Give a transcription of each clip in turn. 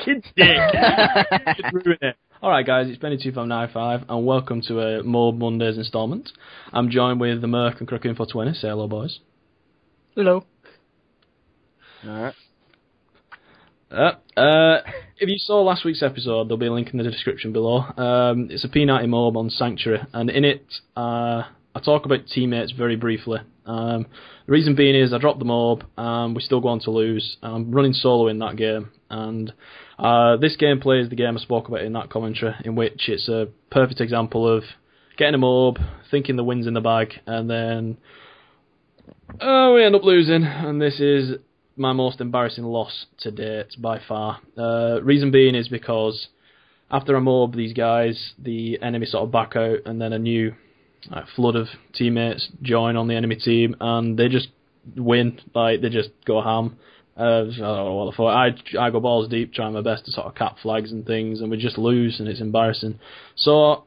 fucking dick. Ruin it. Alright guys, it's Benny2595 and welcome to a M.O.A.B Mondays instalment. I'm joined with TheMerk and Crook420. Say hello, boys. Hello. Alright. If you saw last week's episode, there'll be a link in the description below. It's a P90 M.O.A.B on Sanctuary, and in it, I talk about teammates very briefly. The reason being is I dropped the M.O.A.B, and we still go on to lose. I'm running solo in that game, and this gameplay is the game I spoke about in that commentary, in which it's a perfect example of getting a M.O.A.B, thinking the win's in the bag, and then we end up losing, and this is my most embarrassing loss to date by far. Reason being is because after a M.O.A.B, these guys, the enemy sort of back out, and then a new flood of teammates join on the enemy team, and they just win. Like, they just go ham. I don't know what the fuck. I go balls deep, trying my best to sort of cap flags and things, and we just lose, and it's embarrassing. So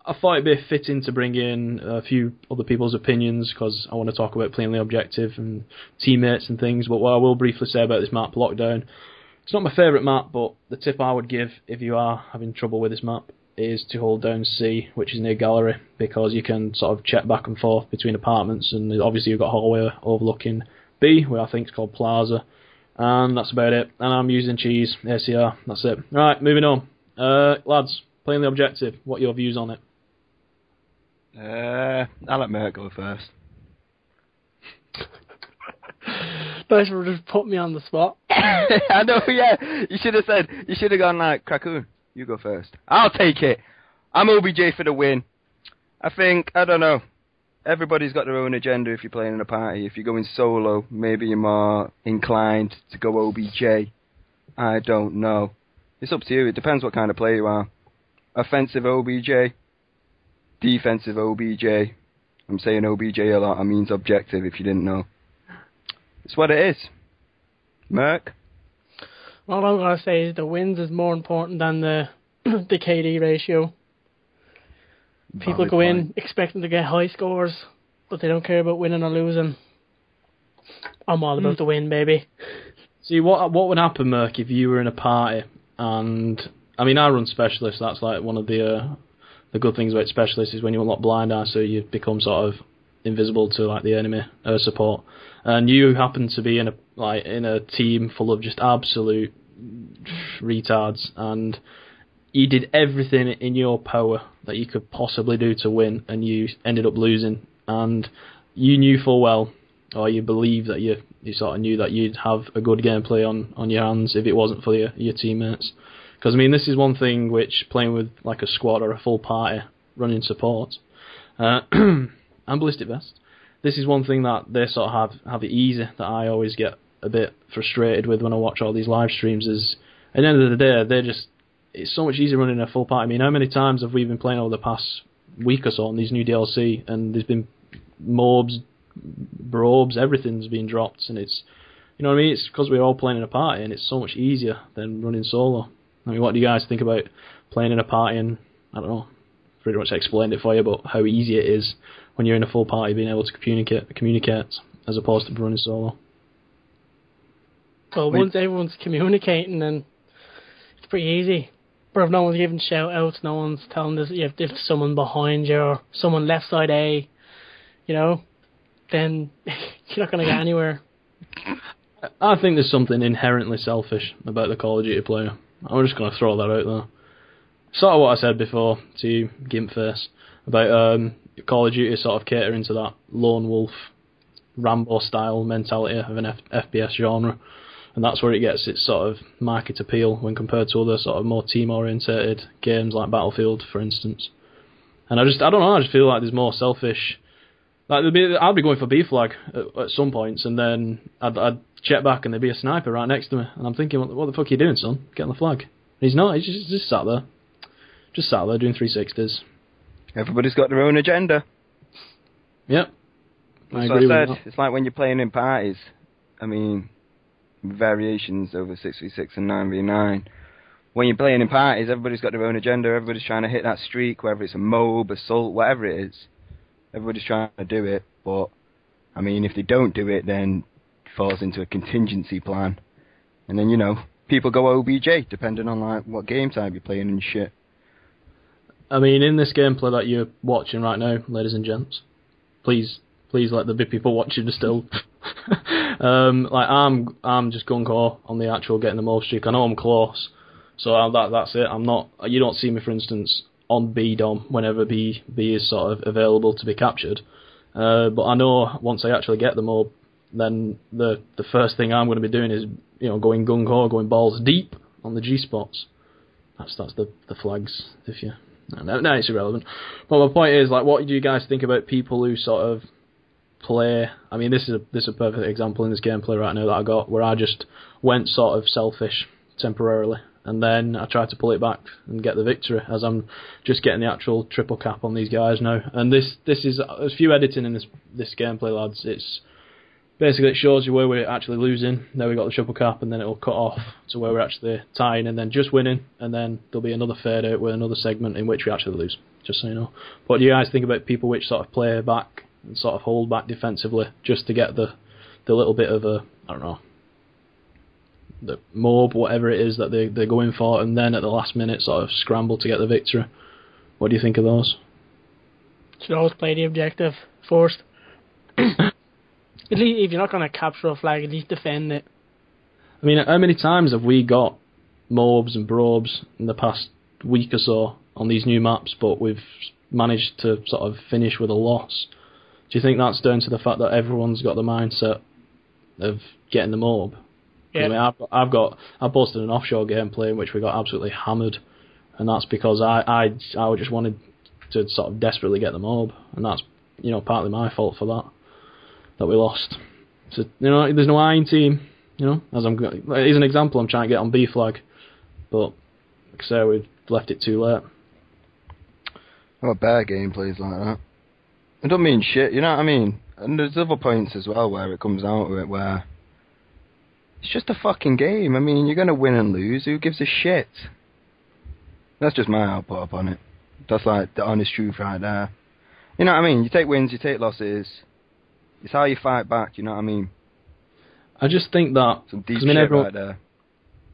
I thought it'd be fitting to bring in a few other people's opinions, because I want to talk about playing the objective and teammates and things. But what I will briefly say about this map, Lockdown, it's not my favourite map, but the tip I would give if you are having trouble with this map is to hold down C, which is near gallery, because you can sort of check back and forth between apartments, and obviously you've got a hallway overlooking B, where I think it's called Plaza, and that's about it. And I'm using cheese, ACR, that's it. Right, moving on. Lads, playing the objective, what are your views on it? I'll let Merk go first. Nice for just put me on the spot. I know, yeah. You should have gone like, Krakoon, you go first. I'll take it. I'm OBJ for the win. I don't know. Everybody's got their own agenda if you're playing in a party. If you're going solo, maybe you're more inclined to go OBJ. I don't know. It's up to you. It depends what kind of player you are. Offensive OBJ. Defensive OBJ. I'm saying OBJ a lot. I means objective if you didn't know. It's what it is. Merk? All I'm going to say is the wins is more important than the KD ratio. People go in expecting to get high scores, but they don't care about winning or losing. I'm all about the win, baby. See, what would happen, Merk, if you were in a party, and I mean, I run specialists. That's like one of the good things about specialists is when you unlock blind eye, so you become sort of invisible to like the enemy support, and you happen to be in a team full of just absolute retards, and you did everything in your power that you could possibly do to win, and you ended up losing, and you knew full well, or you believe that you sort of knew that you'd have a good gameplay on your hands if it wasn't for your teammates. Because, I mean, this is one thing which, playing with like a squad or a full party, running support, and ballistic vest, this is one thing that they sort of have it easy, that I always get a bit frustrated with when I watch all these live streams, is at the end of the day, it's so much easier running a full party. I mean, how many times have we been playing over the past week or so on these new DLC, and there's been MOABs, BROBs, everything's been dropped, and it's, you know what I mean, it's because we're all playing in a party, and it's so much easier than running solo. I mean, what do you guys think about playing in a party? And I don't know, pretty much explained it for you, but how easy it is when you're in a full party being able to communicate as opposed to running solo. Well, once everyone's communicating, then it's pretty easy. But if no one's giving shout outs, no one's telling us if there's someone behind you or someone left side A, you know, then you're not going to get anywhere. I think there's something inherently selfish about the Call of Duty player. I'm just going to throw that out there. Sort of what I said before to you, Gimpface, about Call of Duty sort of catering to that lone wolf, Rambo-style mentality of an FPS genre. And that's where it gets its sort of market appeal when compared to other sort of more team-orientated games like Battlefield, for instance. And I don't know, I just feel like there's more selfish. Like I'd be going for B flag at some points, and then I'd check back and there'd be a sniper right next to me, and I'm thinking, what the fuck are you doing, son? Get on the flag. And he's not. He's just sat there, doing 360s. Everybody's got their own agenda. Yep. That's what I said. It's like when you're playing in parties. I mean, variations over 6v6 and 9v9. When you're playing in parties, everybody's got their own agenda. Everybody's trying to hit that streak, whether it's a MOAB, assault, whatever it is. Everybody's trying to do it, but I mean, if they don't do it, then it falls into a contingency plan. And then, you know, people go OBJ, depending on like what game type you're playing and shit. I mean, in this gameplay that you're watching right now, ladies and gents, please let there be people watching still. Like I'm just gung ho on the actual getting the MOAB streak. I know I'm close, so that's it. I'm not. You don't see me, for instance, on B Dom whenever B is sort of available to be captured. But I know once I actually get the MOAB, then the first thing I'm going to be doing is going gung ho, going balls deep on the G spots. That's the flags. If you no, it's irrelevant. But my point is, like, what do you guys think about people who sort of play? I mean, this is a perfect example in this gameplay right now that I got, where I just went sort of selfish temporarily, and then I tried to pull it back and get the victory, as I'm just getting the actual triple cap on these guys now. And this is, there's few editing in this gameplay, lads. It's basically, it shows you where we're actually losing. Now we've got the triple cap, and then it'll cut off to where we're actually tying and then just winning, and then there'll be another fade out with another segment in which we actually lose, just so you know. What do you guys think about people which sort of play back and sort of hold back defensively just to get the little bit of a, I don't know, the MOAB, whatever it is that they're going for, and then at the last minute sort of scramble to get the victory? What do you think of those? Should always play the objective first. At least if you're not going to capture a flag, at least defend it. I mean, how many times have we got MOABs and BROBs in the past week or so on these new maps, but we've managed to sort of finish with a loss? Do you think that's down to the fact that everyone's got the mindset of getting the MOAB? Yeah. I mean, I posted an offshore gameplay in which we got absolutely hammered, and that's because I just wanted to sort of desperately get the MOAB, and that's partly my fault for that we lost. So there's no iron team. As here's an example. I'm trying to get on B flag, but like I say, we've left it too late. Oh, bad gameplays like that. I don't mean shit, you know what I mean? And there's other points as well where it comes out of it where it's just a fucking game. I mean, you're gonna win and lose. Who gives a shit? That's just my output up on it. That's like the honest truth right there. You know what I mean? You take wins, you take losses. It's how you fight back, you know what I mean? I just think that, some deep shit right there.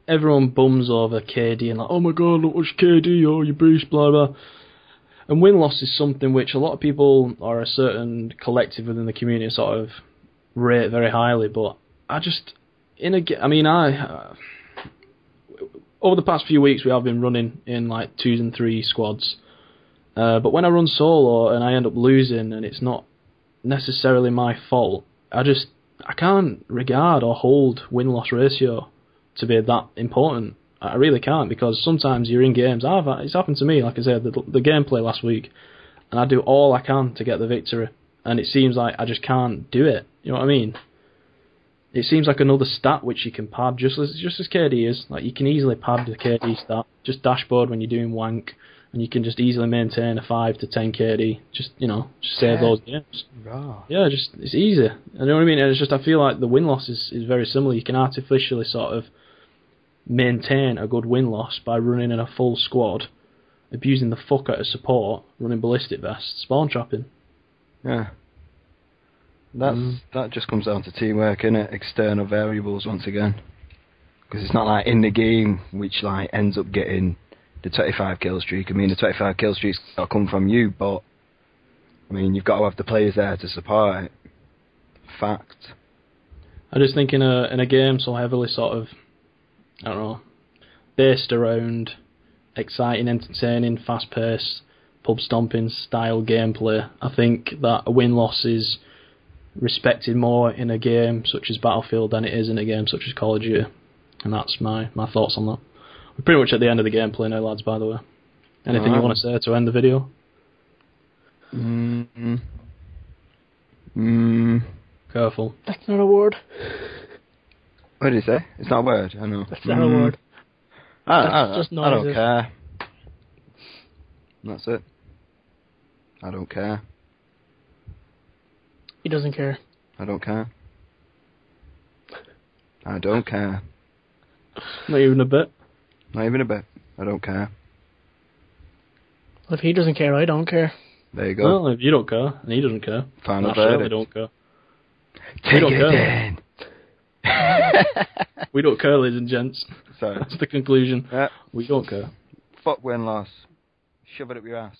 Everyone bums over KD and like, oh my god, look what's KD, oh you beast, blah blah. And win-loss is something which a lot of people, or a certain collective within the community, sort of rate very highly. But I just, over the past few weeks we have been running in like 2s and 3 squads. But when I run solo and I end up losing and it's not necessarily my fault, I can't regard or hold win-loss ratio to be that important. I really can't, because sometimes you're in games. It's happened to me, like I said, the gameplay last week, and I do all I can to get the victory, and it seems like I just can't do it. You know what I mean? It seems like another stat which you can pad, just as KD is. Like, you can easily pad the KD stat, just dashboard when you're doing wank, and you can just easily maintain a 5 to 10 KD. Just save those games. Raw. Yeah, it's easy. You know what I mean? And it's just, I feel like the win-loss is very similar. You can artificially sort of maintain a good win-loss by running in a full squad, abusing the fuck out of support, running ballistic vests, spawn trapping. Yeah. That just comes down to teamwork, innit? External variables once again. Because it's not like in the game which like ends up getting the 25 kill streak. I mean, the 25 kill streak's got to come from you, but I mean, you've got to have the players there to support it. Fact. I just think in a game so heavily sort of, I don't know, based around exciting, entertaining, fast-paced, pub-stomping style gameplay, I think that a win-loss is respected more in a game such as Battlefield than it is in a game such as Call of Duty. And that's my thoughts on that. We're pretty much at the end of the gameplay now, lads, by the way. Anything you want to say to end the video? Careful. That's not a word. What did he say? It's not a word, I know. That's not a word. I just don't noises. care. That's it. I don't care. He doesn't care. I don't care. I don't care. Not even a bit. Not even a bit. I don't care. Well, if he doesn't care, I don't care. There you go. Well, if you don't care, and he doesn't care, Final I surely verdict. don't care. Take don't it care. then. We don't care, ladies and gents. So That's the conclusion. yeah. We don't care. Fuck win-loss. Shove it up your ass.